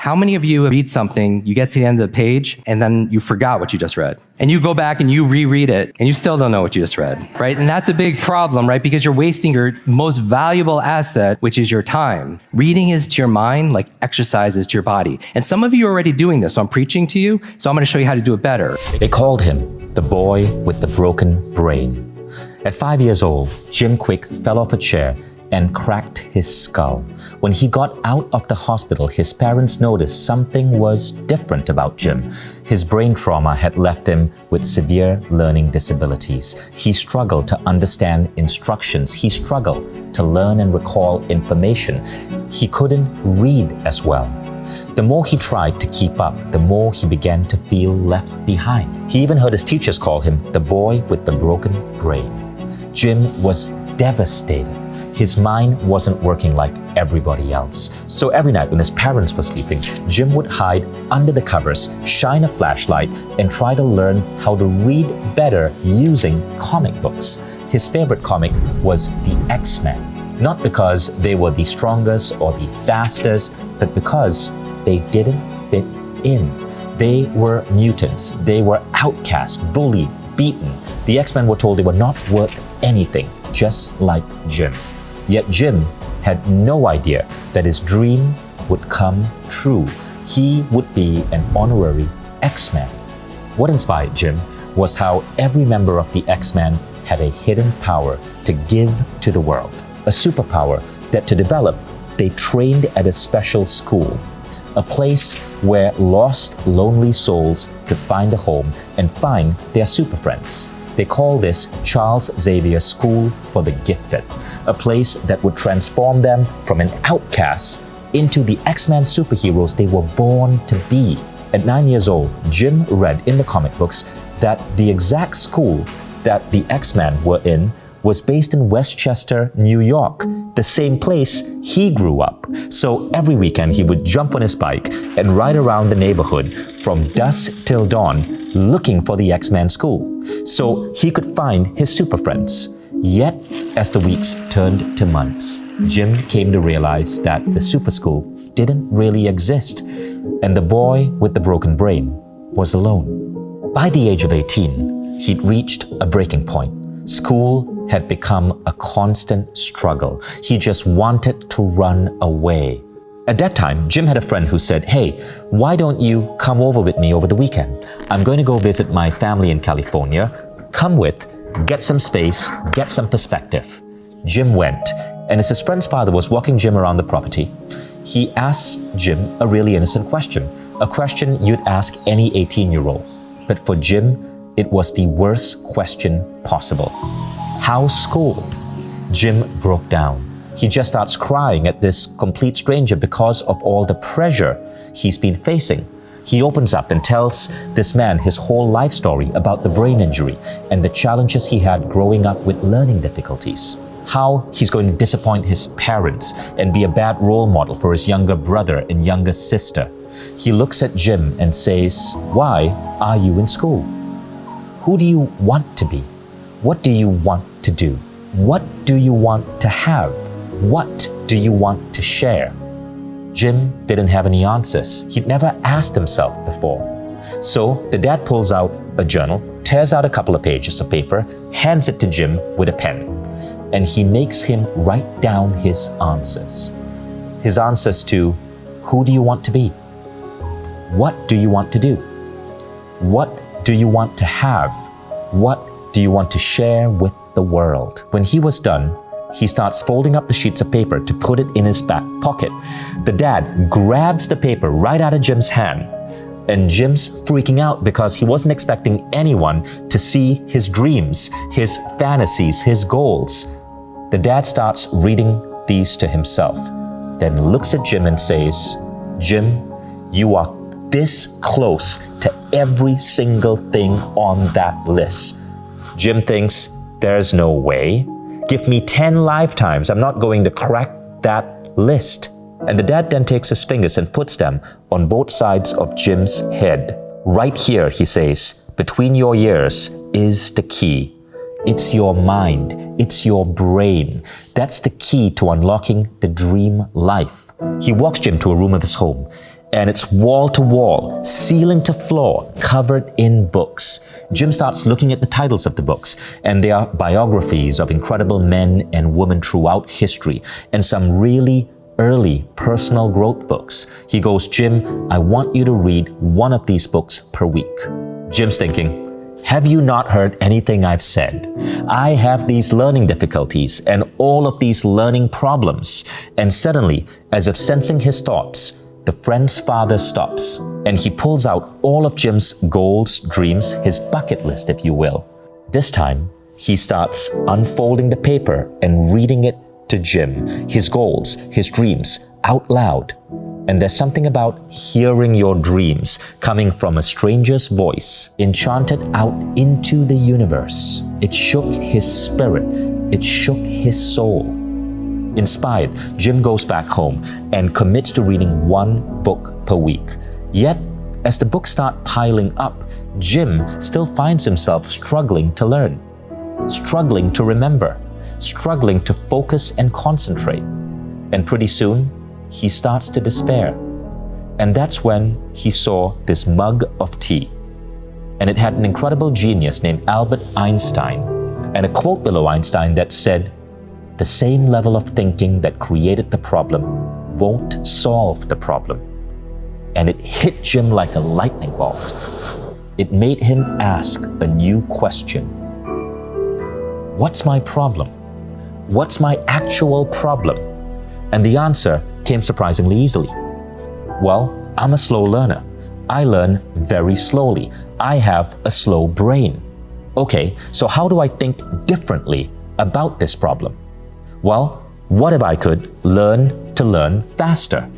How many of you read something, you get to the end of the page, and then you forgot what you just read? And you go back and you reread it, and you still don't know what you just read, right? And that's a big problem, right? Because you're wasting your most valuable asset, which is your time. Reading is to your mind like exercise is to your body. And some of you are already doing this, so I'm preaching to you, so I'm gonna show you how to do it better. They called him the boy with the broken brain. At 5 years old, Jim Quick fell off a chair and cracked his skull. When he got out of the hospital, his parents noticed something was different about Jim. His brain trauma had left him with severe learning disabilities. He struggled to understand instructions. He struggled to learn and recall information. He couldn't read as well. The more he tried to keep up, the more he began to feel left behind. He even heard his teachers call him the boy with the broken brain. Jim was devastated. His mind wasn't working like everybody else. So every night when his parents were sleeping, Jim would hide under the covers, shine a flashlight, and try to learn how to read better using comic books. His favorite comic was the X-Men. Not because they were the strongest or the fastest, but because they didn't fit in. They were mutants. They were outcasts, bullied, beaten. The X-Men were told they were not worth anything, just like Jim. Yet Jim had no idea that his dream would come true. He would be an honorary X-Man. What inspired Jim was how every member of the X-Men had a hidden power to give to the world. A superpower that to develop, they trained at a special school. A place where lost, lonely souls could find a home and find their super friends. They call this Charles Xavier School for the Gifted, a place that would transform them from an outcast into the X-Men superheroes they were born to be. At 9 years old, Jim read in the comic books that the exact school that the X-Men were in was based in Westchester, New York, the same place he grew up. So every weekend he would jump on his bike and ride around the neighborhood from dusk till dawn looking for the X-Men school so he could find his super friends. Yet, as the weeks turned to months, Jim came to realize that the super school didn't really exist, and the boy with the broken brain was alone. By the age of 18, he'd reached a breaking point. School had become a constant struggle. He just wanted to run away. At that time, Jim had a friend who said, "Hey, why don't you come over with me over the weekend? I'm going to go visit my family in California. Come with, get some space, get some perspective." Jim went, and as his friend's father was walking Jim around the property, he asked Jim a really innocent question, a question you'd ask any 18-year-old. But for Jim, it was the worst question possible. How's school? Jim broke down. He just starts crying at this complete stranger because of all the pressure he's been facing. He opens up and tells this man his whole life story about the brain injury and the challenges he had growing up with learning difficulties. How he's going to disappoint his parents and be a bad role model for his younger brother and younger sister. He looks at Jim and says, "Why are you in school? Who do you want to be? What do you want to do? What do you want to have? What do you want to share?" Jim didn't have any answers. He'd never asked himself before. So the dad pulls out a journal, tears out a couple of pages of paper, hands it to Jim with a pen, and he makes him write down his answers. His answers to, who do you want to be? What do you want to do? What do you want to have? What do you want to share with the world? When he was done, he starts folding up the sheets of paper to put it in his back pocket. The dad grabs the paper right out of Jim's hand, and Jim's freaking out because he wasn't expecting anyone to see his dreams, his fantasies, his goals. The dad starts reading these to himself, then looks at Jim and says, "Jim, you are this close to every single thing on that list." Jim thinks, there's no way. Give me 10 lifetimes. I'm not going to crack that list. And the dad then takes his fingers and puts them on both sides of Jim's head. Right here, he says, between your ears is the key. It's your mind. It's your brain. That's the key to unlocking the dream life. He walks Jim to a room of his home and it's wall to wall, ceiling to floor, covered in books. Jim starts looking at the titles of the books, and they are biographies of incredible men and women throughout history, and some really early personal growth books. He goes, Jim, I want you to read one of these books per week. Jim's thinking, have you not heard anything I've said? I have these learning difficulties and all of these learning problems. And suddenly, as if sensing his thoughts, the friend's father stops and he pulls out all of Jim's goals, dreams, his bucket list, if you will. This time, he starts unfolding the paper and reading it to Jim, his goals, his dreams, out loud. And there's something about hearing your dreams coming from a stranger's voice, enchanted out into the universe. It shook his spirit. It shook his soul. Inspired, Jim goes back home and commits to reading one book per week. Yet, as the books start piling up, Jim still finds himself struggling to learn, struggling to remember, struggling to focus and concentrate. And pretty soon, he starts to despair. And that's when he saw this mug of tea. And it had an incredible genius named Albert Einstein, and a quote below Einstein that said, "The same level of thinking that created the problem won't solve the problem." And it hit Jim like a lightning bolt. It made him ask a new question. What's my problem? What's my actual problem? And the answer came surprisingly easily. Well, I'm a slow learner. I learn very slowly. I have a slow brain. Okay, so how do I think differently about this problem? Well, what if I could learn to learn faster?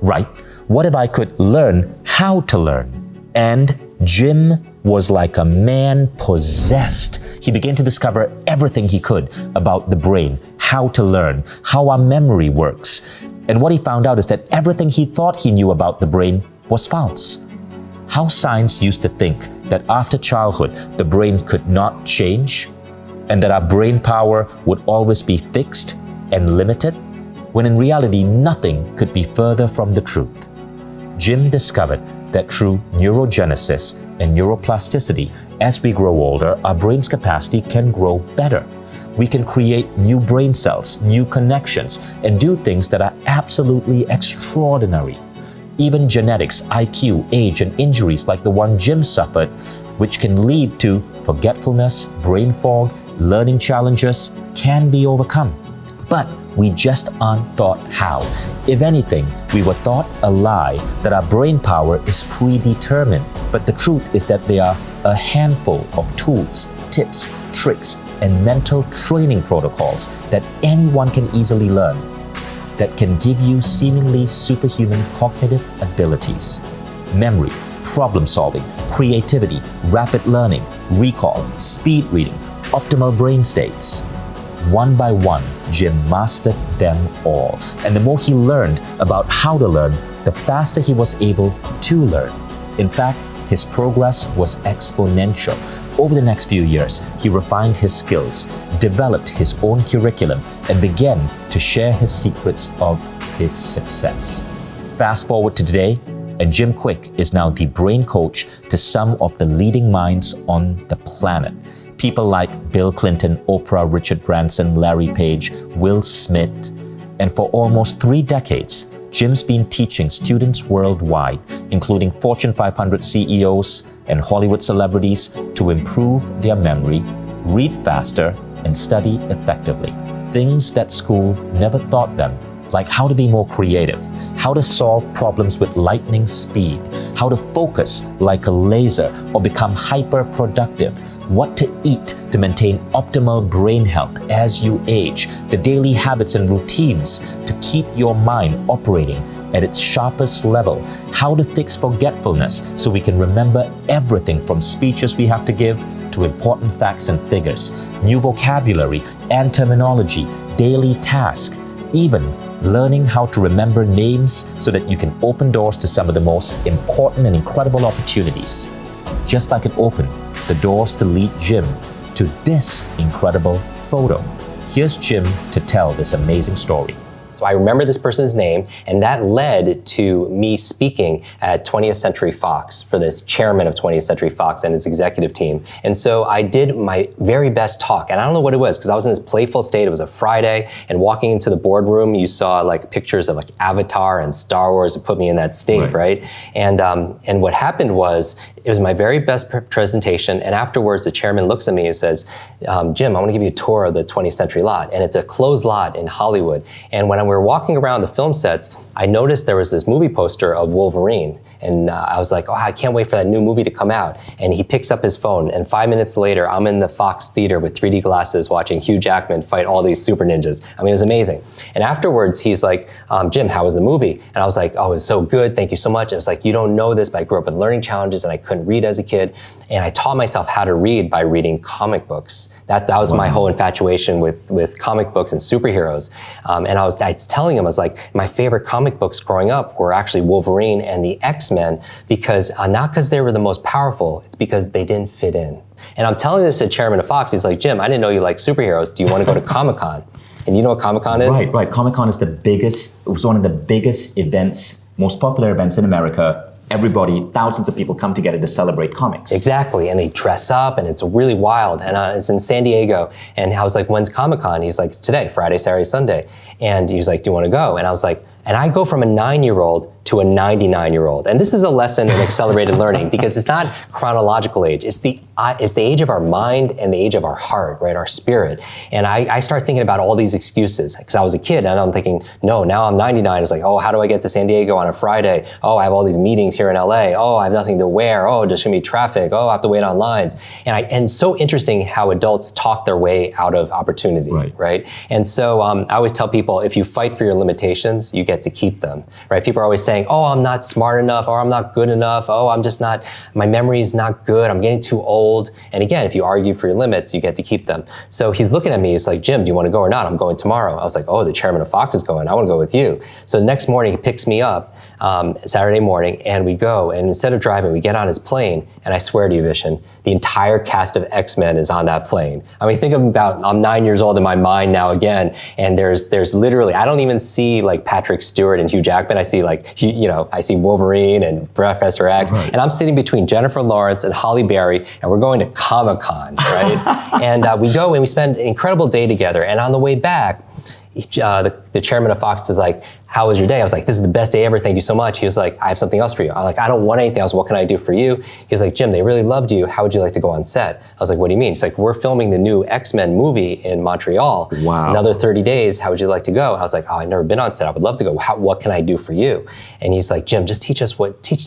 Right? What if I could learn how to learn? And Jim was like a man possessed. He began to discover everything he could about the brain, how to learn, how our memory works. And what he found out is that everything he thought he knew about the brain was false. How science used to think that after childhood, the brain could not change, and that our brain power would always be fixed and limited, when in reality, nothing could be further from the truth. Jim discovered that through neurogenesis and neuroplasticity, as we grow older, our brain's capacity can grow better. We can create new brain cells, new connections, and do things that are absolutely extraordinary. Even genetics, IQ, age, and injuries like the one Jim suffered, which can lead to forgetfulness, brain fog, learning challenges, can be overcome. But we just aren't taught how. If anything, we were taught a lie that our brain power is predetermined. But the truth is that there are a handful of tools, tips, tricks, and mental training protocols that anyone can easily learn that can give you seemingly superhuman cognitive abilities. Memory, problem solving, creativity, rapid learning, recall, speed reading, optimal brain states. One by one, Jim mastered them all. And the more he learned about how to learn, the faster he was able to learn. In fact, his progress was exponential. Over the next few years, he refined his skills, developed his own curriculum, and began to share his secrets of his success. Fast forward to today, and Jim Kwik is now the brain coach to some of the leading minds on the planet. People like Bill Clinton, Oprah, Richard Branson, Larry Page, Will Smith. And for almost 3 decades, Jim's been teaching students worldwide, including Fortune 500 CEOs and Hollywood celebrities, to improve their memory, read faster, and study effectively. Things that school never taught them, like how to be more creative, how to solve problems with lightning speed, how to focus like a laser or become hyper-productive, what to eat to maintain optimal brain health as you age, the daily habits and routines to keep your mind operating at its sharpest level, how to fix forgetfulness so we can remember everything from speeches we have to give to important facts and figures, new vocabulary and terminology, daily tasks, even learning how to remember names so that you can open doors to some of the most important and incredible opportunities. Just like it opened the doors to lead Jim to this incredible photo. Here's Jim to tell this amazing story. So I remember this person's name, and that led to me speaking at 20th Century Fox for this chairman of 20th Century Fox and his executive team. And so I did my very best talk, and I don't know what it was, because I was in this playful state. It was a Friday, and walking into the boardroom, you saw like pictures of like Avatar and Star Wars. It put me in that state, right? And what happened was, it was my very best presentation, and afterwards the chairman looks at me and says, Jim, I want to give you a tour of the 20th Century lot, and it's a closed lot in Hollywood. And when we were walking around the film sets, I noticed there was this movie poster of Wolverine, and I was like, oh, I can't wait for that new movie to come out. And he picks up his phone, and 5 minutes later, I'm in the Fox Theater with 3D glasses watching Hugh Jackman fight all these super ninjas. I mean, it was amazing. And afterwards, he's like, Jim, how was the movie? And I was like, oh, it was so good, thank you so much. And it was like, you don't know this, but I grew up with learning challenges, and I couldn't read as a kid. And I taught myself how to read by reading comic books. That was my whole infatuation with comic books and superheroes. And I was telling him, I was like, my favorite comic books growing up were actually Wolverine and the X-Men, because not because they were the most powerful, it's because they didn't fit in. And I'm telling this to Chairman of Fox. He's like, Jim, I didn't know you like superheroes. Do you want to go to Comic-Con? And you know what Comic-Con is? Right. Comic-Con is it was one of the biggest events, most popular events in America. Everybody, thousands of people come together to celebrate comics. Exactly, and they dress up, and it's really wild. And it's in San Diego. And I was like, when's Comic-Con? He's like, it's today, Friday, Saturday, Sunday. And he was like, do you want to go? And I was like, and I go from a 9-year-old to a 99-year-old. And this is a lesson in accelerated learning, because it's not chronological age. It's the age of our mind and the age of our heart, right? Our spirit. And I start thinking about all these excuses, because I was a kid, and I'm thinking, no, now I'm 99. It's like, oh, how do I get to San Diego on a Friday? Oh, I have all these meetings here in LA. Oh, I have nothing to wear. Oh, there's gonna be traffic. Oh, I have to wait on lines. And so interesting how adults talk their way out of opportunity, right? And so I always tell people, if you fight for your limitations, you get to keep them, right? People are always saying, oh, I'm not smart enough, or I'm not good enough. Oh, I'm just not, my memory is not good. I'm getting too old. And again, if you argue for your limits, you get to keep them. So he's looking at me, he's like, Jim, do you want to go or not? I'm going tomorrow. I was like, oh, the chairman of Fox is going. I want to go with you. So the next morning, he picks me up, Saturday morning, and we go. And instead of driving, we get on his plane. And I swear to you, Vishen, the entire cast of X-Men is on that plane. I mean, think about, I'm 9 years old in my mind now again, and there's literally, I don't even see like Patrick Stewart and Hugh Jackman. I see like, I see Wolverine and Professor X, and I'm sitting between Jennifer Lawrence and Halle Berry, and we're going to Comic-Con, right? And we go and we spend an incredible day together. And on the way back, the chairman of Fox is like, how was your day? I was like, this is the best day ever, thank you so much. He was like, I have something else for you. I was like, I don't want anything else, what can I do for you? He was like, Jim, they really loved you, how would you like to go on set? I was like, what do you mean? He's like, we're filming the new X-Men movie in Montreal. Wow. Another 30 days, how would you like to go? I was like, oh, I've never been on set, I would love to go. What can I do for you? And he's like, Jim, just teach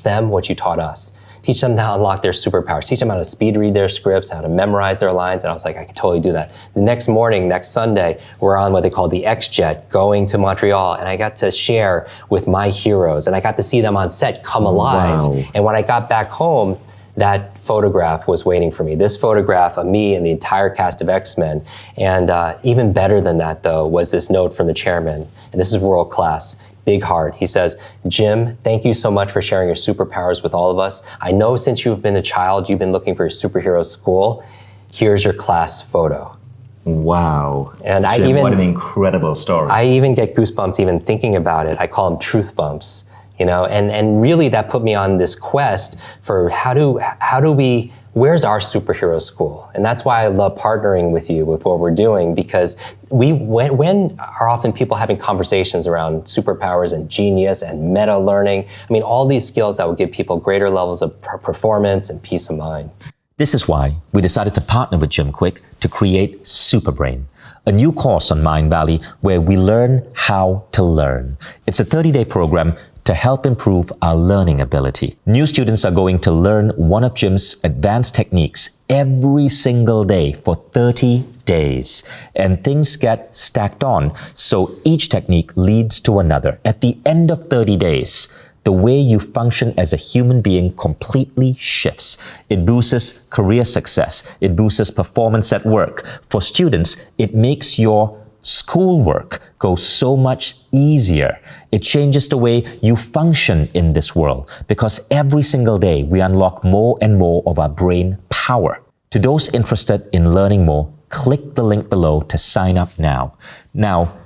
them what you taught us. Teach them how to unlock their superpowers. Teach them how to speed read their scripts, how to memorize their lines. And I was like, I can totally do that. The next morning, next Sunday, we're on what they call the X-Jet going to Montreal. And I got to share with my heroes. And I got to see them on set come alive. Wow. And when I got back home, that photograph was waiting for me. This photograph of me and the entire cast of X-Men. And even better than that, though, was this note from the chairman. And this is world class. Big heart. He says, Jim, thank you so much for sharing your superpowers with all of us. I know since you've been a child, you've been looking for your superhero school. Here's your class photo. Wow. And Jim, what an incredible story. I even get goosebumps even thinking about it. I call them truth bumps, and really that put me on this quest for how do we, where's our superhero school? And that's why I love partnering with you with what we're doing, because when are often people having conversations around superpowers and genius and meta learning? I mean, all these skills that will give people greater levels of performance and peace of mind. This is why we decided to partner with Jim Kwik to create Superbrain, a new course on Mindvalley where we learn how to learn. It's a 30-day program to help improve our learning ability. New students are going to learn one of Jim's advanced techniques every single day for 30 days. And things get stacked on, so each technique leads to another. At the end of 30 days, the way you function as a human being completely shifts. It boosts career success. It boosts performance at work. For students, it makes your schoolwork go so much easier. It changes the way you function in this world, because every single day we unlock more and more of our brain power. To those interested in learning more, click the link below to sign up now. Now,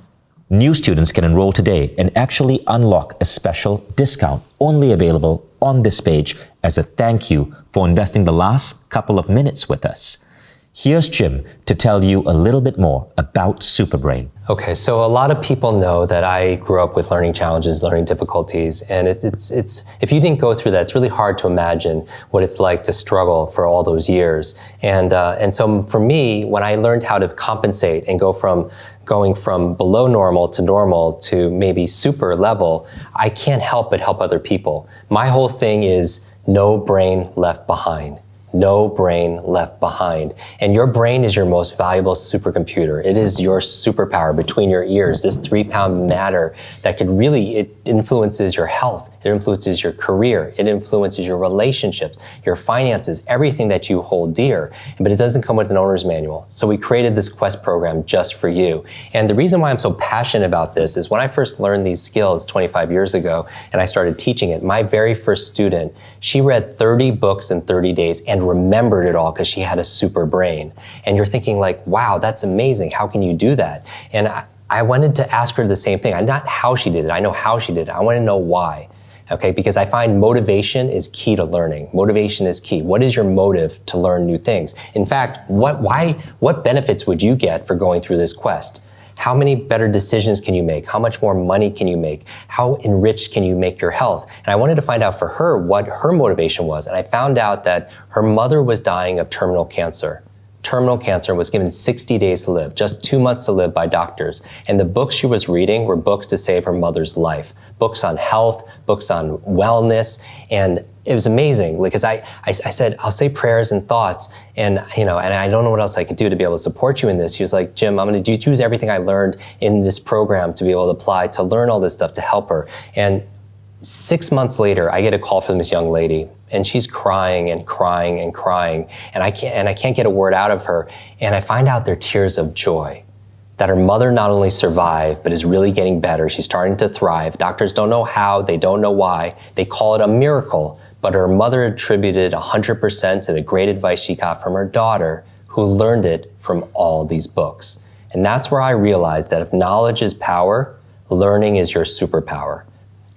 New students can enroll today and actually unlock a special discount only available on this page as a thank you for investing the last couple of minutes with us. Here's Jim to tell you a little bit more about Superbrain. Okay, so a lot of people know that I grew up with learning challenges, learning difficulties, and it's if you didn't go through that, it's really hard to imagine what it's like to struggle for all those years. And so for me, when I learned how to compensate and going from below normal to maybe super level, I can't help but help other people. My whole thing is no brain left behind. No brain left behind. And your brain is your most valuable supercomputer. It is your superpower between your ears, this 3-pound matter that could really, it influences your health, it influences your career, it influences your relationships, your finances, everything that you hold dear. But it doesn't come with an owner's manual. So we created this Quest program just for you. And the reason why I'm so passionate about this is when I first learned these skills 25 years ago and I started teaching it, my very first student, she read 30 books in 30 days and remembered it all because she had a super brain. And you're thinking like, wow, that's amazing. How can you do that? And I wanted to ask her the same thing. Not how she did it. I know how she did it. I want to know why. Okay, because I find motivation is key to learning. Motivation is key. What is your motive to learn new things? In fact, what benefits would you get for going through this quest? How many better decisions can you make? How much more money can you make? How enriched can you make your health? And I wanted to find out for her what her motivation was. And I found out that her mother was dying of terminal cancer. Terminal cancer, was given 60 days to live, just 2 months to live by doctors. And the books she was reading were books to save her mother's life. Books on health, books on wellness, and it was amazing because I said, I'll say prayers and thoughts and I don't know what else I could do to be able to support you in this. She was like, Jim, I'm going to use everything I learned in this program to be able to apply, to learn all this stuff to help her. And 6 months later, I get a call from this young lady and she's crying and crying and crying and I can't get a word out of her. And I find out they're tears of joy. That her mother not only survived, but is really getting better. She's starting to thrive. Doctors don't know how, they don't know why. They call it a miracle, but her mother attributed 100% to the great advice she got from her daughter, who learned it from all these books. And that's where I realized that if knowledge is power, learning is your superpower.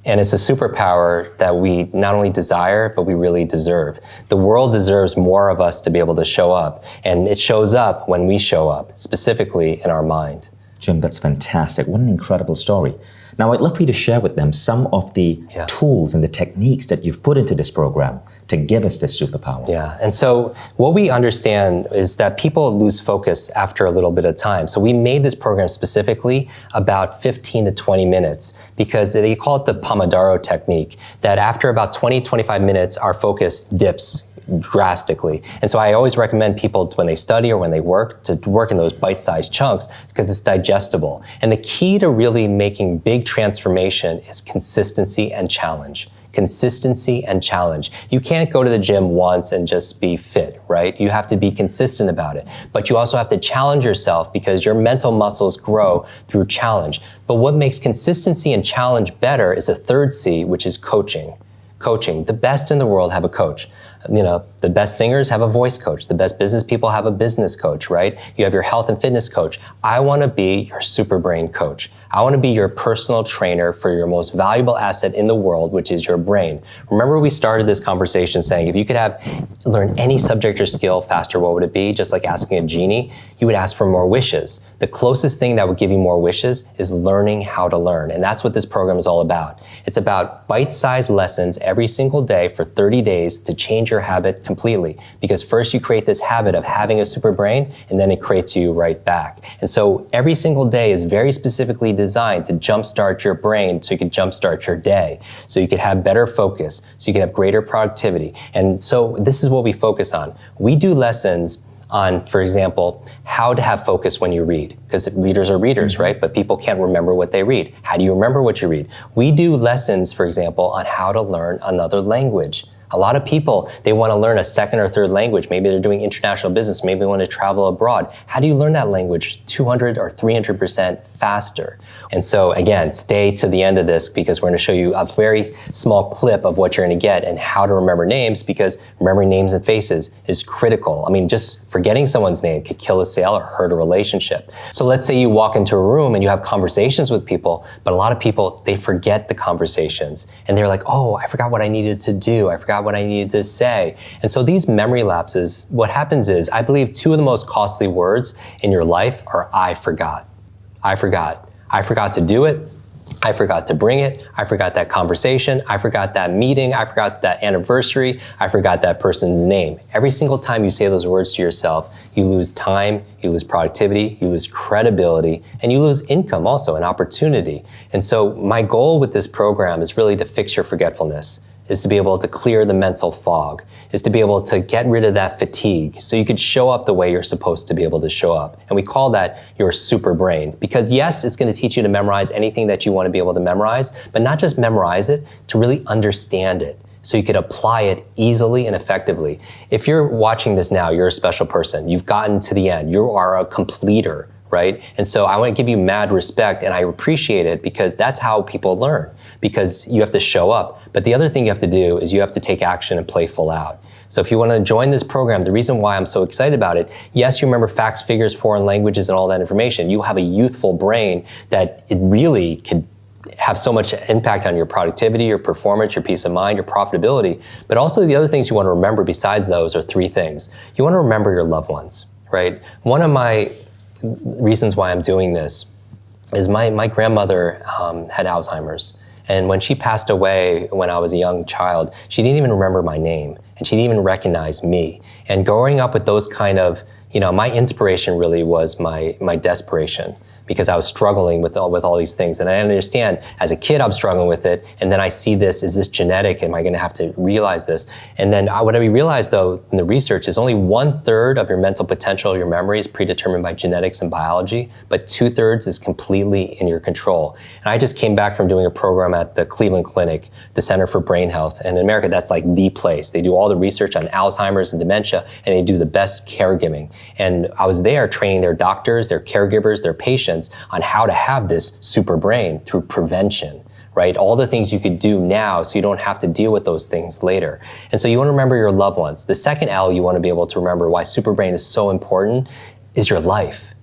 And it's a superpower that we not only desire, but we really deserve. The world deserves more of us to be able to show up. And it shows up when we show up, specifically in our mind. Jim, that's fantastic. What an incredible story. Now, I'd love for you to share with them some of the tools and the techniques that you've put into this program to give us this superpower. Yeah, and so what we understand is that people lose focus after a little bit of time. So we made this program specifically about 15 to 20 minutes because they call it the Pomodoro technique, that after about 20, 25 minutes, our focus dips drastically. And so I always recommend people when they study or when they work to work in those bite-sized chunks because it's digestible. And the key to really making big transformation is consistency and challenge. Consistency and challenge. You can't go to the gym once and just be fit, right? You have to be consistent about it. But you also have to challenge yourself because your mental muscles grow through challenge. But what makes consistency and challenge better is a third C, which is coaching. Coaching. The best in the world have a coach. The best singers have a voice coach. The best business people have a business coach, right? You have your health and fitness coach. I want to be your super brain coach. I want to be your personal trainer for your most valuable asset in the world, which is your brain. Remember, we started this conversation saying if you could learn any subject or skill faster, what would it be? Just like asking a genie, you would ask for more wishes. The closest thing that would give you more wishes is learning how to learn. And that's what this program is all about. It's about bite-sized lessons every single day for 30 days to change your habit completely. Because first you create this habit of having a super brain, and then it creates you right back. And so every single day is very specifically designed to jumpstart your brain so you can jumpstart your day, so you can have better focus, so you can have greater productivity. And so this is what we focus on. We do lessons on, for example, how to have focus when you read, because leaders are readers, right? But people can't remember what they read. How do you remember what you read? We do lessons, for example, on how to learn another language. A lot of people, they want to learn a second or third language. Maybe they're doing international business. Maybe they want to travel abroad. How do you learn that language 200 or 300% faster? And so again, stay to the end of this because we're going to show you a very small clip of what you're going to get and how to remember names, because remembering names and faces is critical. I mean, just forgetting someone's name could kill a sale or hurt a relationship. So let's say you walk into a room and you have conversations with people, but a lot of people, they forget the conversations and they're like, oh, I forgot what I needed to do. I forgot what I needed to say. And so these memory lapses, what happens is, I believe two of the most costly words in your life are I forgot. I forgot. I forgot to do it. I forgot to bring it. I forgot that conversation. I forgot that meeting. I forgot that anniversary. I forgot that person's name. Every single time you say those words to yourself, you lose time, you lose productivity, you lose credibility, and you lose income also, an opportunity. And so my goal with this program is really to fix your forgetfulness, is to be able to clear the mental fog, is to be able to get rid of that fatigue so you could show up the way you're supposed to be able to show up. And we call that your super brain. Because yes, it's going to teach you to memorize anything that you want to be able to memorize, but not just memorize it, to really understand it so you could apply it easily and effectively. If you're watching this now, you're a special person. You've gotten to the end. You are a completer, right? And so I want to give you mad respect, and I appreciate it because that's how people learn, because you have to show up. But the other thing you have to do is you have to take action and play full out. So if you want to join this program, the reason why I'm so excited about it, yes, you remember facts, figures, foreign languages, and all that information. You have a youthful brain that it really could have so much impact on your productivity, your performance, your peace of mind, your profitability. But also the other things you want to remember besides those are three things. You want to remember your loved ones, right? One of my reasons why I'm doing this is my grandmother had Alzheimer's. And when she passed away when I was a young child, she didn't even remember my name and she didn't even recognize me. And growing up with those kind of, my inspiration really was my desperation, because I was struggling with all these things. And I understand, as a kid, I'm struggling with it. And then I see this, is this genetic? Am I gonna have to realize this? And then what I realized though, in the research, is only 1/3 of your mental potential, your memory, is predetermined by genetics and biology, but 2/3 is completely in your control. And I just came back from doing a program at the Cleveland Clinic, the Center for Brain Health. And in America, that's like the place. They do all the research on Alzheimer's and dementia, and they do the best caregiving. And I was there training their doctors, their caregivers, their patients on how to have this super brain through prevention, right? All the things you could do now so you don't have to deal with those things later. And so you want to remember your loved ones. The second L you want to be able to remember, why super brain is so important, is your life.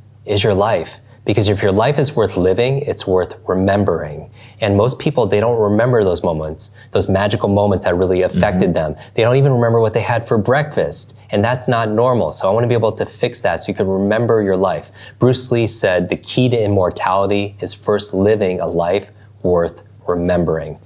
Because if your life is worth living, it's worth remembering. And most people, they don't remember those moments, those magical moments that really affected them. They don't even remember what they had for breakfast. And that's not normal. So I want to be able to fix that so you can remember your life. Bruce Lee said the key to immortality is first living a life worth remembering.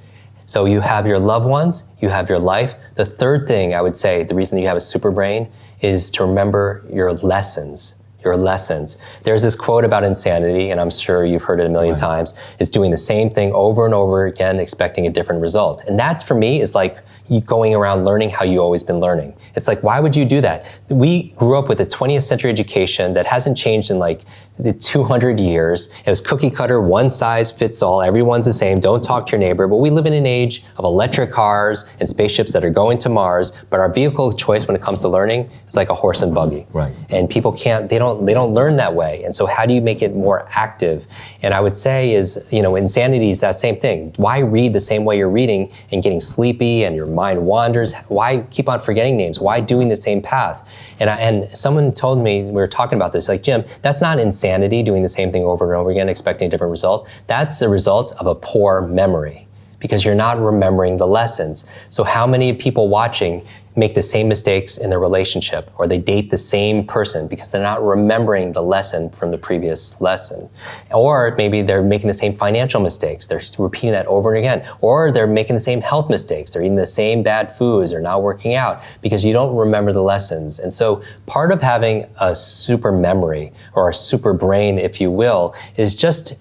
So you have your loved ones, you have your life. The third thing I would say, the reason you have a super brain, is to remember your lessons. Your lessons. There's this quote about insanity, and I'm sure you've heard it a million times, is doing the same thing over and over again, expecting a different result. And that's, for me, is like you going around learning how you've always been learning. It's like, why would you do that? We grew up with a 20th century education that hasn't changed in like the 200 years. It was cookie cutter, one size fits all, everyone's the same, don't talk to your neighbor. But we live in an age of electric cars and spaceships that are going to Mars, but our vehicle choice when it comes to learning is like a horse and buggy. Right. And people they don't learn that way. And so how do you make it more active? And I would say is, insanity is that same thing. Why read the same way you're reading and getting sleepy and your mind wanders? Why keep on forgetting names? Why doing the same path? And someone told me, we were talking about this, like, Jim, that's not insanity, doing the same thing over and over again, expecting a different result. That's the result of a poor memory, because you're not remembering the lessons. So how many people watching make the same mistakes in their relationship, or they date the same person because they're not remembering the lesson from the previous lesson? Or maybe they're making the same financial mistakes. They're repeating that over and again. Or they're making the same health mistakes. They're eating the same bad foods. They're not working out because you don't remember the lessons. And so part of having a super memory, or a super brain, if you will, is just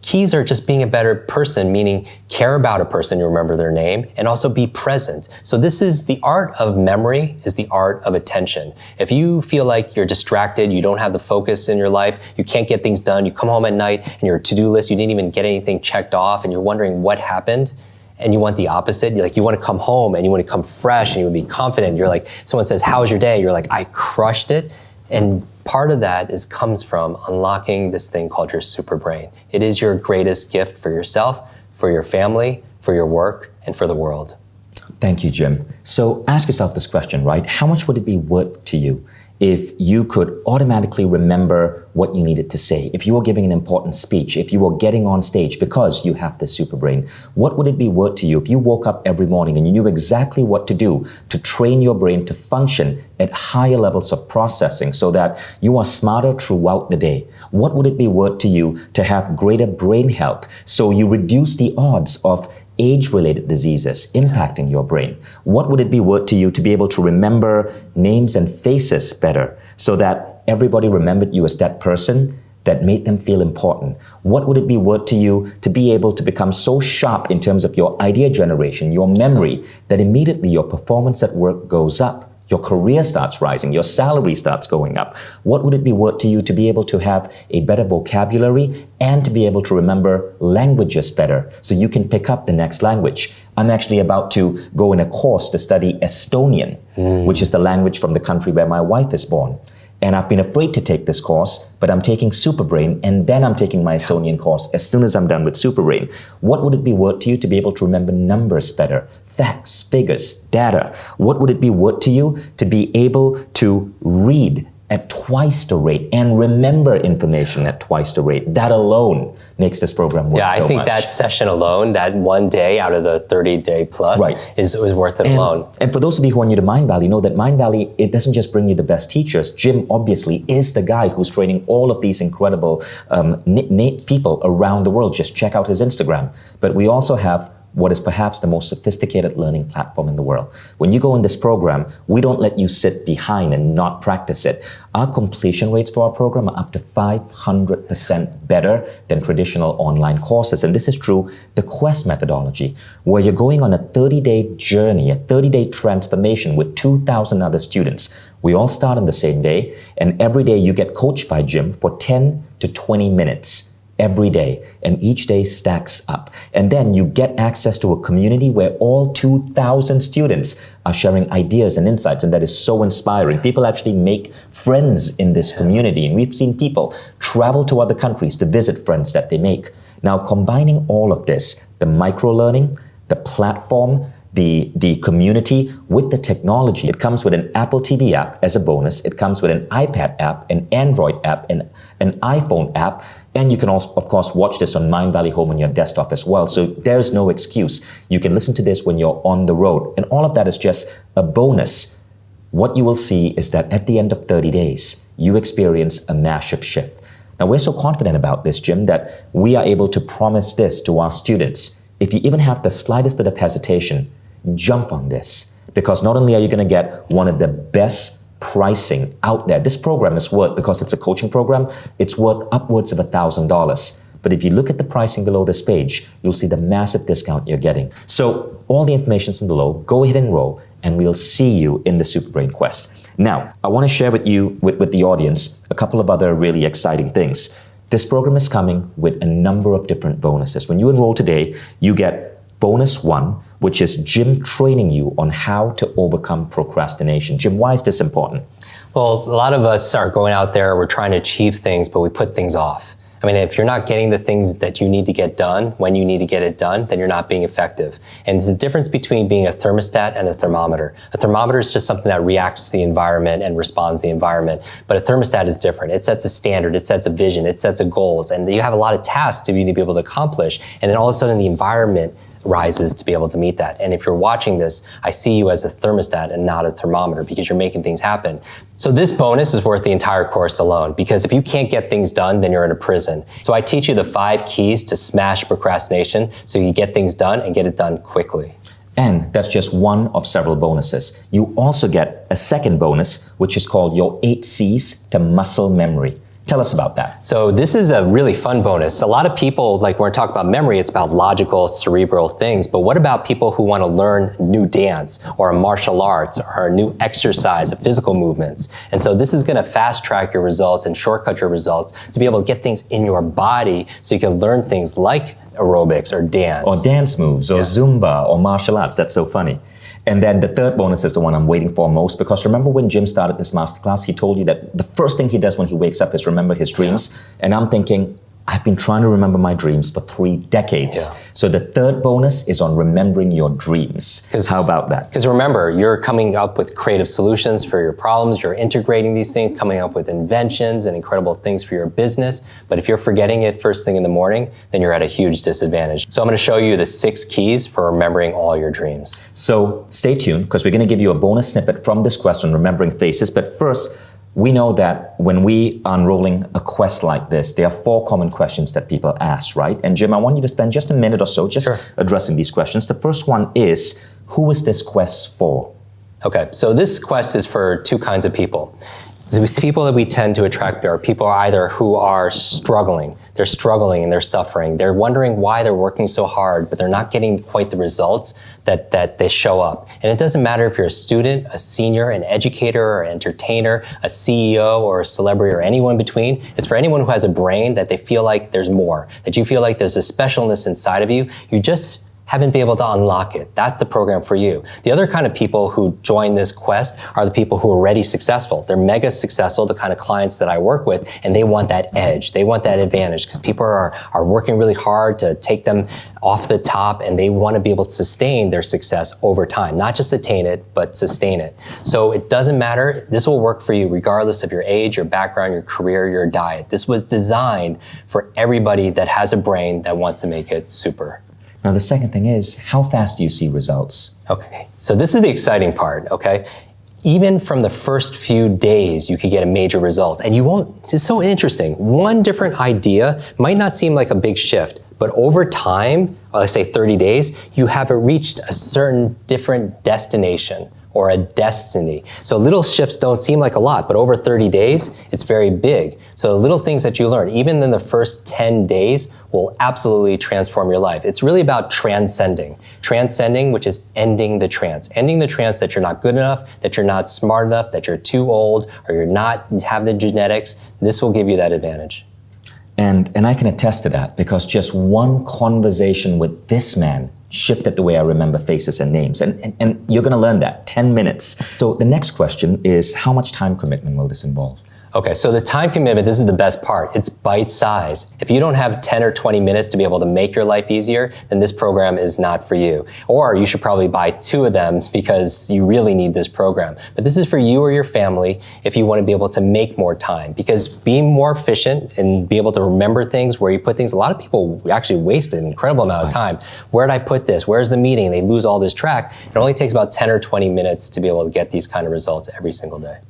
keys are just being a better person, meaning care about a person, you remember their name, and also be present. So this is the art of memory, is the art of attention. If you feel like you're distracted, you don't have the focus in your life, you can't get things done, you come home at night and your to-do list, you didn't even get anything checked off and you're wondering what happened, and you want the opposite. You want to come home and you want to come fresh and you want to be confident. You're like, someone says, how was your day? You're like, I crushed it. And part of that comes from unlocking this thing called your super brain. It is your greatest gift for yourself, for your family, for your work, and for the world. Thank you, Jim. So ask yourself this question, right? How much would it be worth to you if you could automatically remember what you needed to say? If you were giving an important speech, if you were getting on stage because you have this super brain, what would it be worth to you if you woke up every morning and you knew exactly what to do to train your brain to function at higher levels of processing so that you are smarter throughout the day? What would it be worth to you to have greater brain health so you reduce the odds of age-related diseases impacting your brain? What would it be worth to you to be able to remember names and faces better so that everybody remembered you as that person that made them feel important? What would it be worth to you to be able to become so sharp in terms of your idea generation, your memory, that immediately your performance at work goes up? Your career starts rising, your salary starts going up. What would it be worth to you to be able to have a better vocabulary and to be able to remember languages better so you can pick up the next language? I'm actually about to go in a course to study Estonian, which is the language from the country where my wife is born. And I've been afraid to take this course, but I'm taking Superbrain and then I'm taking my Estonian course as soon as I'm done with Superbrain. What would it be worth to you to be able to remember numbers better? Facts, figures, data. What would it be worth to you to be able to read at twice the rate and remember information at twice the rate? That alone makes this program worth so much. Yeah, I think that session alone, that one day out of the 30-day plus, is worth it alone. And for those of you who are new to Mindvalley, know that Mindvalley, it doesn't just bring you the best teachers. Jim obviously is the guy who's training all of these incredible people around the world. Just check out his Instagram. But we also have what is perhaps the most sophisticated learning platform in the world. When you go in this program, we don't let you sit behind and not practice it. Our completion rates for our program are up to 500% better than traditional online courses. And this is through the Quest methodology, where you're going on a 30-day journey, a 30-day transformation with 2,000 other students. We all start on the same day, and every day you get coached by Jim for 10 to 20 minutes. Every day, and each day stacks up. And then you get access to a community where all 2,000 students are sharing ideas and insights, and that is so inspiring. People actually make friends in this community, and we've seen people travel to other countries to visit friends that they make. Now, combining all of this, the micro-learning, the platform, the community with the technology. It comes with an Apple TV app as a bonus. It comes with an iPad app, an Android app, and an iPhone app. And you can also, of course, watch this on Mindvalley Home on your desktop as well. So there's no excuse. You can listen to this when you're on the road. And all of that is just a bonus. What you will see is that at the end of 30 days, you experience a massive shift. Now, we're so confident about this, Jim, that we are able to promise this to our students. If you even have the slightest bit of hesitation, jump on this, because not only are you going to get one of the best pricing out there, this program is worth, because it's a coaching program, it's worth upwards of $1,000. But if you look at the pricing below this page, you'll see the massive discount you're getting. So all the information's in below. Go ahead and enroll, and we'll see you in the Superbrain Quest. Now, I want to share with you, with the audience, a couple of other really exciting things. This program is coming with a number of different bonuses. When you enroll today, you get bonus 1, which is Jim training you on how to overcome procrastination. Jim, why is this important? Well, a lot of us are going out there, we're trying to achieve things, but we put things off. I mean, if you're not getting the things that you need to get done when you need to get it done, then you're not being effective. And there's a difference between being a thermostat and a thermometer. A thermometer is just something that reacts to the environment and responds to the environment. But a thermostat is different. It sets a standard, it sets a vision, it sets a goals, and you have a lot of tasks to be able to accomplish. And then all of a sudden the environment rises to be able to meet that. And if you're watching this, I see you as a thermostat and not a thermometer, because you're making things happen. So this bonus is worth the entire course alone, because if you can't get things done, then you're in a prison. So I teach you the 5 keys to smash procrastination so you get things done and get it done quickly. And that's just one of several bonuses. You also get a second bonus, which is called your 8 C's to muscle memory. Tell us about that. So this is a really fun bonus. A lot of people, like when we're talking about memory, it's about logical, cerebral things. But what about people who want to learn new dance or a martial arts or a new exercise of physical movements? And so this is going to fast track your results and shortcut your results to be able to get things in your body so you can learn things like aerobics or dance. Or dance moves or Zumba or martial arts. That's so funny. And then the third bonus is the one I'm waiting for most, because remember when Jim started this masterclass, he told you that the first thing he does when he wakes up is remember his dreams. And I'm thinking, I've been trying to remember my dreams for 3 decades. Yeah. So the third bonus is on remembering your dreams. How about that? Because remember, you're coming up with creative solutions for your problems, you're integrating these things, coming up with inventions and incredible things for your business. But if you're forgetting it first thing in the morning, then you're at a huge disadvantage. So I'm going to show you the 6 keys for remembering all your dreams. So stay tuned, because we're going to give you a bonus snippet from this question, remembering faces. But first, we know that when we are unrolling a quest like this, there are 4 common questions that people ask, right? And Jim, I want you to spend just a minute or so just addressing these questions. The first one is, who is this quest for? Okay, so this quest is for 2 kinds of people. The people that we tend to attract are people either who are struggling. They're struggling and they're suffering. They're wondering why they're working so hard, but they're not getting quite the results that they show up. And it doesn't matter if you're a student, a senior, an educator, or an entertainer, a CEO, or a celebrity, or anyone in between. It's for anyone who has a brain that they feel like there's more, that you feel like there's a specialness inside of you. You just haven't been able to unlock it. That's the program for you. The other kind of people who join this quest are the people who are already successful. They're mega successful, the kind of clients that I work with, and they want that edge. They want that advantage because people are working really hard to take them off the top, and they want to be able to sustain their success over time. Not just attain it, but sustain it. So it doesn't matter. This will work for you regardless of your age, your background, your career, your diet. This was designed for everybody that has a brain that wants to make it super. Now, the second thing is, how fast do you see results? Okay, so this is the exciting part, okay? Even from the first few days, you could get a major result. And you won't, it's so interesting. One different idea might not seem like a big shift, but over time, let's say 30 days, you have reached a certain different destination or a destiny. So little shifts don't seem like a lot, but over 30 days, it's very big. So the little things that you learn, even in the first 10 days, will absolutely transform your life. It's really about transcending. Transcending, which is ending the trance. Ending the trance that you're not good enough, that you're not smart enough, that you're too old, or you have the genetics. This will give you that advantage. And I can attest to that, because just one conversation with this man shifted the way I remember faces and names. And you're going to learn that, 10 minutes. So the next question is, how much time commitment will this involve? Okay, so the time commitment, this is the best part. It's bite size. If you don't have 10 or 20 minutes to be able to make your life easier, then this program is not for you. Or you should probably buy 2 of them because you really need this program. But this is for you or your family if you want to be able to make more time. Because being more efficient and be able to remember things, where you put things, a lot of people actually waste an incredible amount of time. Where did I put this? Where's the meeting? And they lose all this track. It only takes about 10 or 20 minutes to be able to get these kind of results every single day.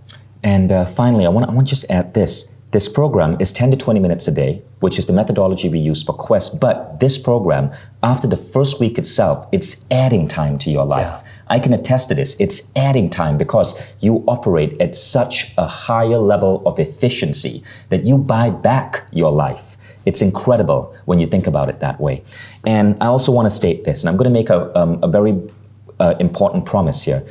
And finally, I want to just add this. This program is 10 to 20 minutes a day, which is the methodology we use for Quest. But this program, after the first week itself, it's adding time to your life. Yeah. I can attest to this. It's adding time because you operate at such a higher level of efficiency that you buy back your life. It's incredible when you think about it that way. And I also want to state this, and I'm going to make a very important promise here.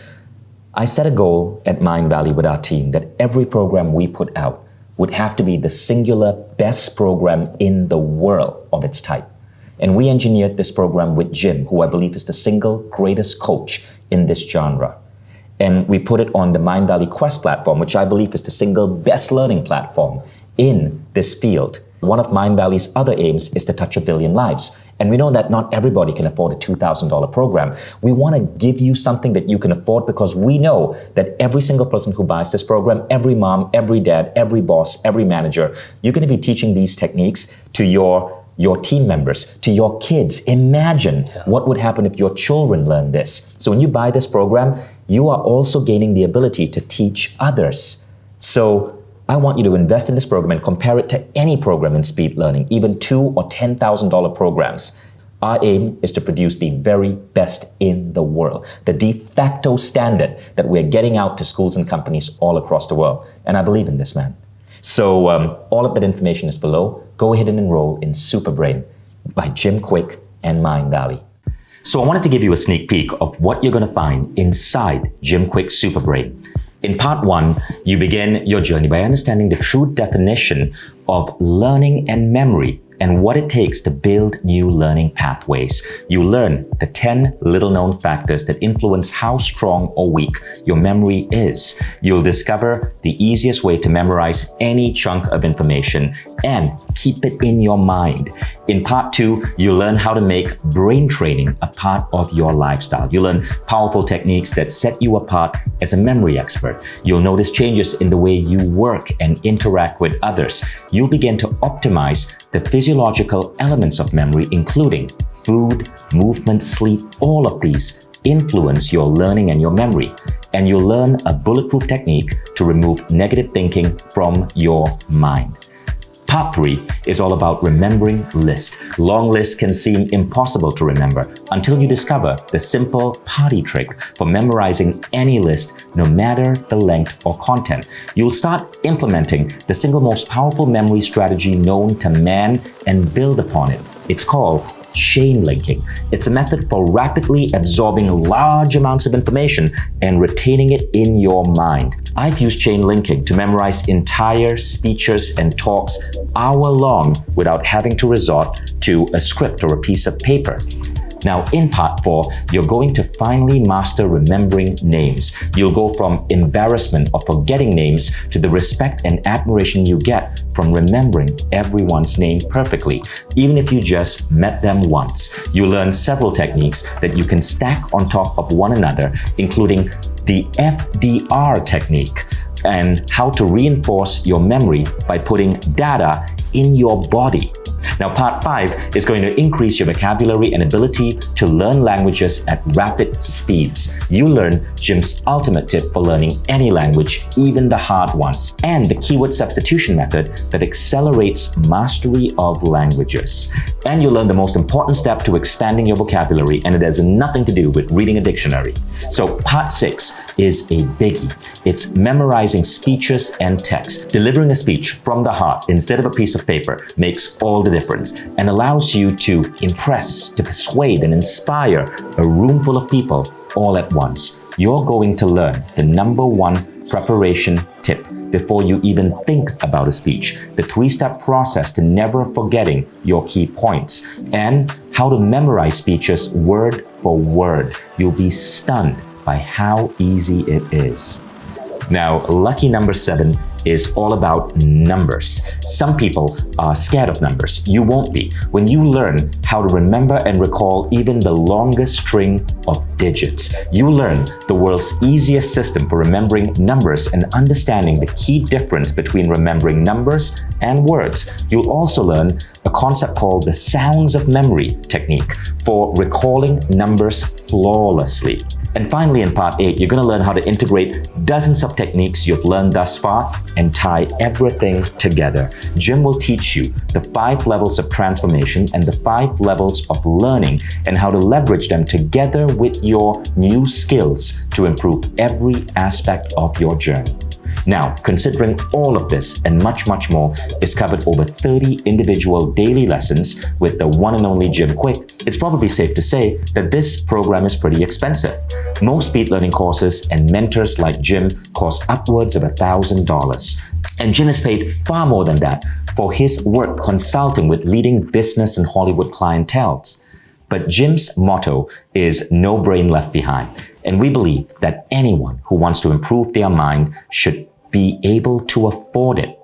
I set a goal at Mindvalley with our team that every program we put out would have to be the singular best program in the world of its type. And we engineered this program with Jim, who I believe is the single greatest coach in this genre. And we put it on the Mindvalley Quest platform, which I believe is the single best learning platform in this field. One of Mindvalley's other aims is to touch 1 billion lives. And we know that not everybody can afford a $2,000 program. We want to give you something that you can afford because we know that every single person who buys this program, every mom, every dad, every boss, every manager, you're going to be teaching these techniques to your team members, to your kids. Imagine what would happen if your children learn this. So when you buy this program, you are also gaining the ability to teach others. So I want you to invest in this program and compare it to any program in speed learning, even $2,000 or $10,000 programs. Our aim is to produce the very best in the world, the de facto standard that we're getting out to schools and companies all across the world. And I believe in this, man. So all of that information is below. Go ahead and enroll in Superbrain by Jim Kwik and Mindvalley. So I wanted to give you a sneak peek of what you're going to find inside Jim Kwik's Superbrain. In part 1, you begin your journey by understanding the true definition of learning and memory and what it takes to build new learning pathways. You learn the 10 little-known factors that influence how strong or weak your memory is. You'll discover the easiest way to memorize any chunk of information and keep it in your mind. In part 2, you'll learn how to make brain training a part of your lifestyle. You'll learn powerful techniques that set you apart as a memory expert. You'll notice changes in the way you work and interact with others. You'll begin to optimize the physiological elements of memory, including food, movement, sleep. All of these influence your learning and your memory. And you'll learn a bulletproof technique to remove negative thinking from your mind. Part 3 is all about remembering lists. Long lists can seem impossible to remember until you discover the simple party trick for memorizing any list, no matter the length or content. You'll start implementing the single most powerful memory strategy known to man and build upon it. It's called chain linking. It's a method for rapidly absorbing large amounts of information and retaining it in your mind. I've used chain linking to memorize entire speeches and talks hour-long without having to resort to a script or a piece of paper. Now, in part 4, you're going to finally master remembering names. You'll go from embarrassment of forgetting names to the respect and admiration you get from remembering everyone's name perfectly, even if you just met them once. You'll learn several techniques that you can stack on top of one another, including the FDR technique, and how to reinforce your memory by putting data in your body. Now, part 5 is going to increase your vocabulary and ability to learn languages at rapid speeds. You learn Jim's ultimate tip for learning any language, even the hard ones, and the keyword substitution method that accelerates mastery of languages. And you'll learn the most important step to expanding your vocabulary, and it has nothing to do with reading a dictionary. So part 6 is a biggie. It's memorizing speeches and text. Delivering a speech from the heart instead of a piece of paper makes all the difference and allows you to impress, to persuade and inspire a room full of people all at once. You're going to learn the #1 preparation tip before you even think about a speech, the 3-step process to never forgetting your key points, and how to memorize speeches word for word. You'll be stunned by how easy it is. Now, lucky number 7 is all about numbers. Some people are scared of numbers. You won't be. When you learn how to remember and recall even the longest string of digits, you learn the world's easiest system for remembering numbers and understanding the key difference between remembering numbers and words. You'll also learn a concept called the sounds of memory technique for recalling numbers flawlessly. And finally, in part 8, you're going to learn how to integrate dozens of techniques you've learned thus far and tie everything together. Jim will teach you the 5 levels of transformation and the 5 levels of learning and how to leverage them together with your new skills to improve every aspect of your journey. Now, considering all of this and much, much more is covered over 30 individual daily lessons with the one and only Jim Kwik, it's probably safe to say that this program is pretty expensive. Most speed learning courses and mentors like Jim cost upwards of $1,000. And Jim is paid far more than that for his work consulting with leading business and Hollywood clienteles. But Jim's motto is no brain left behind. And we believe that anyone who wants to improve their mind should be able to afford it.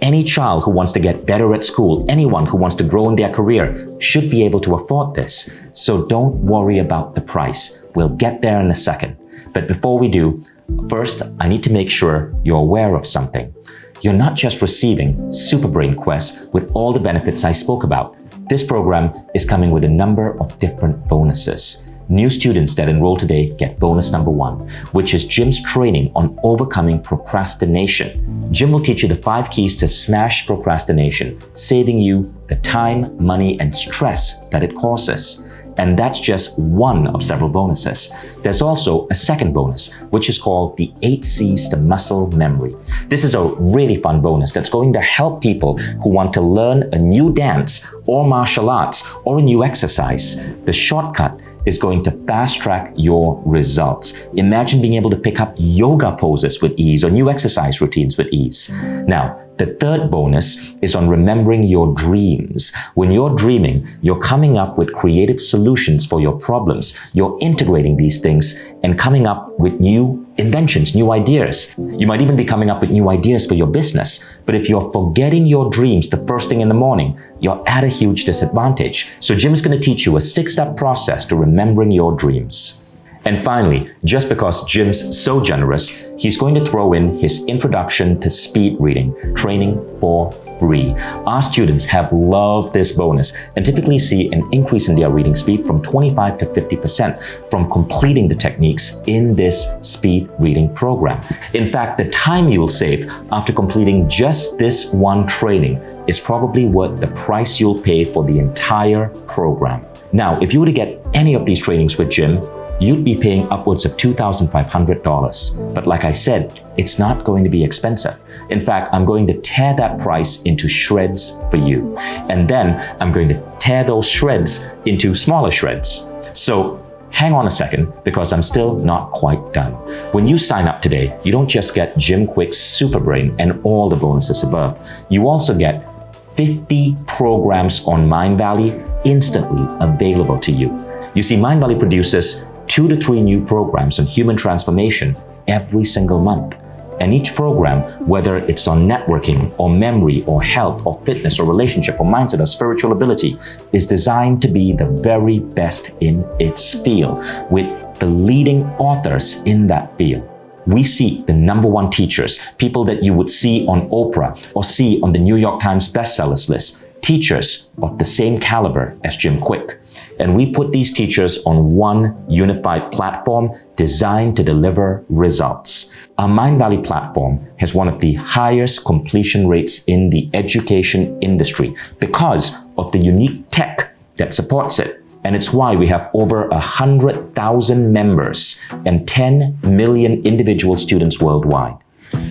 Any child who wants to get better at school, anyone who wants to grow in their career should be able to afford this. So don't worry about the price. We'll get there in a second. But before we do, first, I need to make sure you're aware of something. You're not just receiving Superbrain Quest with all the benefits I spoke about. This program is coming with a number of different bonuses. New students that enroll today get bonus number 1, which is Jim's training on overcoming procrastination. Jim will teach you the 5 keys to smash procrastination, saving you the time, money, and stress that it causes. And that's just one of several bonuses. There's also a second bonus, which is called the 8 C's to Muscle Memory. This is a really fun bonus that's going to help people who want to learn a new dance or martial arts or a new exercise. The shortcut is going to fast track your results. Imagine being able to pick up yoga poses with ease or new exercise routines with ease. Now, the third bonus is on remembering your dreams. When you're dreaming, you're coming up with creative solutions for your problems. You're integrating these things and coming up with new inventions, new ideas. You might even be coming up with new ideas for your business. But if you're forgetting your dreams the first thing in the morning, you're at a huge disadvantage. So Jim's going to teach you a 6-step process to remembering your dreams. And finally, just because Jim's so generous, he's going to throw in his introduction to speed reading training for free. Our students have loved this bonus and typically see an increase in their reading speed from 25 to 50% from completing the techniques in this speed reading program. In fact, the time you will save after completing just this one training is probably worth the price you'll pay for the entire program. Now, if you were to get any of these trainings with Jim, you'd be paying upwards of $2,500. But like I said, it's not going to be expensive. In fact, I'm going to tear that price into shreds for you. And then I'm going to tear those shreds into smaller shreds. So hang on a second, because I'm still not quite done. When you sign up today, you don't just get Jim Kwik's Super Brain and all the bonuses above. You also get 50 programs on Mindvalley instantly available to you. You see, Mindvalley produces 2 to 3 new programs on human transformation every single month. And each program, whether it's on networking or memory or health or fitness or relationship or mindset or spiritual ability, is designed to be the very best in its field with the leading authors in that field. We seek the #1 teachers, people that you would see on Oprah or see on the New York Times bestsellers list, teachers of the same caliber as Jim Kwik. And we put these teachers on one unified platform designed to deliver results. Our Mindvalley platform has one of the highest completion rates in the education industry because of the unique tech that supports it. And it's why we have over 100,000 members and 10 million individual students worldwide.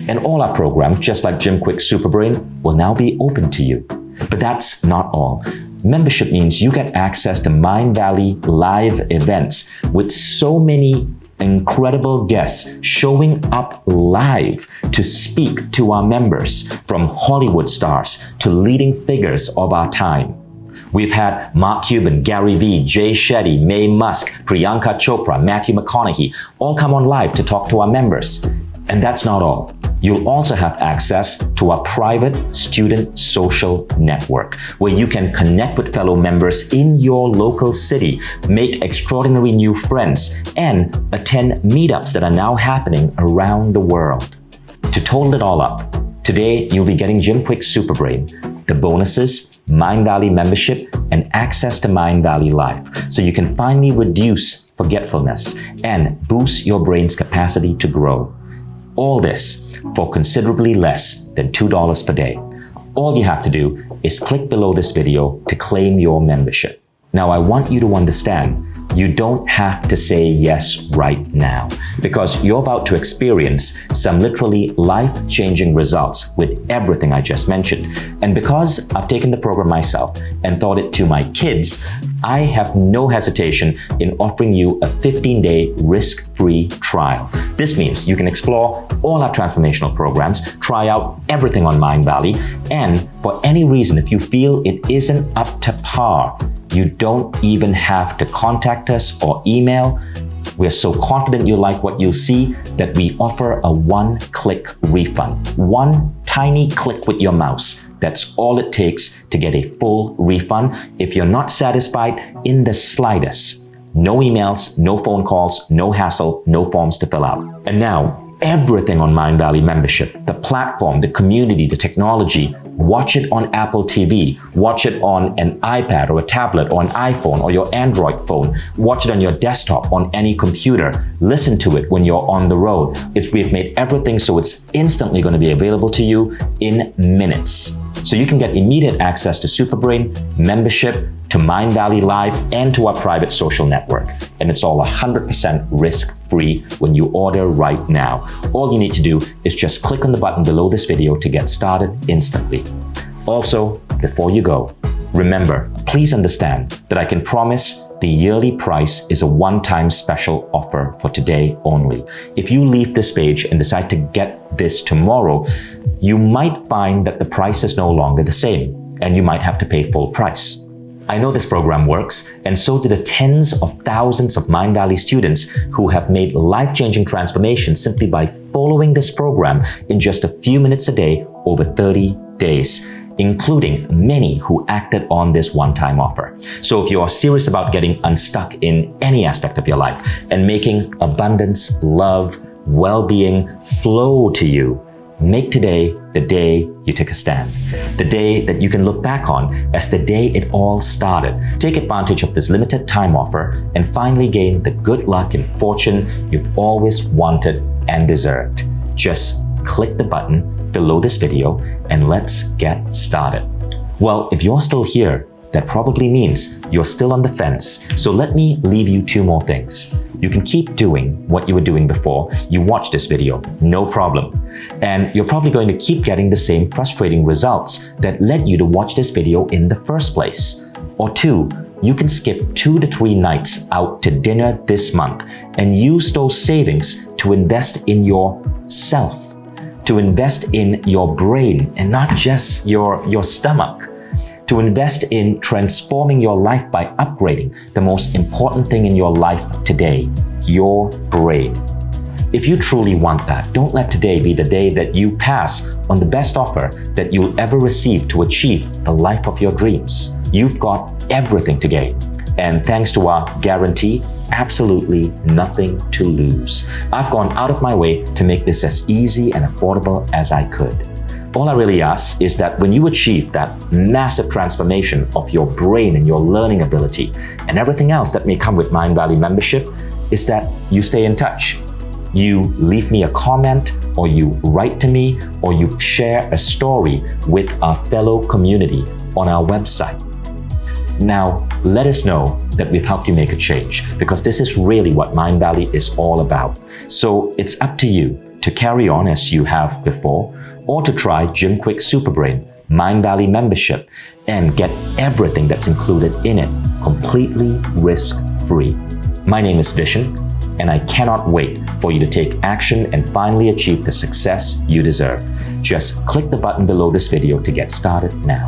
And all our programs, just like Jim Kwik's Super Brain, will now be open to you. But that's not all. Membership means you get access to Mindvalley live events with so many incredible guests showing up live to speak to our members, from Hollywood stars to leading figures of our time. We've had Mark Cuban, Gary Vee, Jay Shetty, Mae Musk, Priyanka Chopra, Matthew McConaughey all come on live to talk to our members. And that's not all. You'll also have access to our private student social network, where you can connect with fellow members in your local city, make extraordinary new friends, and attend meetups that are now happening around the world. To total it all up, today you'll be getting Jim Kwik's Super Brain, the bonuses, Mindvalley membership, and access to Mindvalley Live, so you can finally reduce forgetfulness and boost your brain's capacity to grow. All this for considerably less than $2 per day. All you have to do is click below this video to claim your membership. Now, I want you to understand, you don't have to say yes right now, because you're about to experience some literally life-changing results with everything I just mentioned. And because I've taken the program myself and taught it to my kids, I have no hesitation in offering you a 15-day risk-free trial. This means you can explore all our transformational programs, try out everything on Mindvalley, and for any reason, if you feel it isn't up to par, you don't even have to contact us or email. We're so confident you like what you'll see that we offer a one-click refund. One tiny click with your mouse. That's all it takes to get a full refund if you're not satisfied in the slightest. No emails, no phone calls, no hassle, no forms to fill out. And now, everything on Mindvalley membership. The platform, the community, the technology. Watch it on Apple TV. Watch it on an iPad or a tablet or an iPhone or your Android phone. Watch it on your desktop, on any computer. Listen to it when you're on the road. We've made everything so it's instantly going to be available to you in minutes. So you can get immediate access to Superbrain, membership, to Mindvalley Live, and to our private social network. And it's all 100% risk-free when you order right now. All you need to do is just click on the button below this video to get started instantly. Also, before you go, remember, please understand that I can promise the yearly price is a one-time special offer for today only. If you leave this page and decide to get this tomorrow, you might find that the price is no longer the same, and you might have to pay full price. I know this program works, and so do the tens of thousands of Mindvalley students who have made life-changing transformations simply by following this program in just a few minutes a day over 30 days, including many who acted on this one-time offer. So if you're serious about getting unstuck in any aspect of your life and making abundance, love, well-being flow to you, make today the day you took a stand. The day that you can look back on as the day it all started. Take advantage of this limited time offer and finally gain the good luck and fortune you've always wanted and deserved. Just click the button below this video and let's get started. Well, if you're still here, that probably means you're still on the fence. So let me leave you two more things. You can keep doing what you were doing before you watched this video, no problem. And you're probably going to keep getting the same frustrating results that led you to watch this video in the first place. Or two, you can skip 2 to 3 nights out to dinner this month and use those savings to invest in yourself, to invest in your brain and not just your stomach. To invest in transforming your life by upgrading the most important thing in your life today, your brain. If you truly want that, don't let today be the day that you pass on the best offer that you'll ever receive to achieve the life of your dreams. You've got everything to gain. And thanks to our guarantee, absolutely nothing to lose. I've gone out of my way to make this as easy and affordable as I could. All I really ask is that when you achieve that massive transformation of your brain and your learning ability and everything else that may come with Mindvalley membership, is that you stay in touch. You leave me a comment, or you write to me, or you share a story with our fellow community on our website. Now, let us know that we've helped you make a change, because this is really what Mindvalley is all about. So it's up to you to carry on as you have before, or to try Jim Kwik Superbrain, Mindvalley membership, and get everything that's included in it completely risk-free. My name is Vishen, and I cannot wait for you to take action and finally achieve the success you deserve. Just click the button below this video to get started now.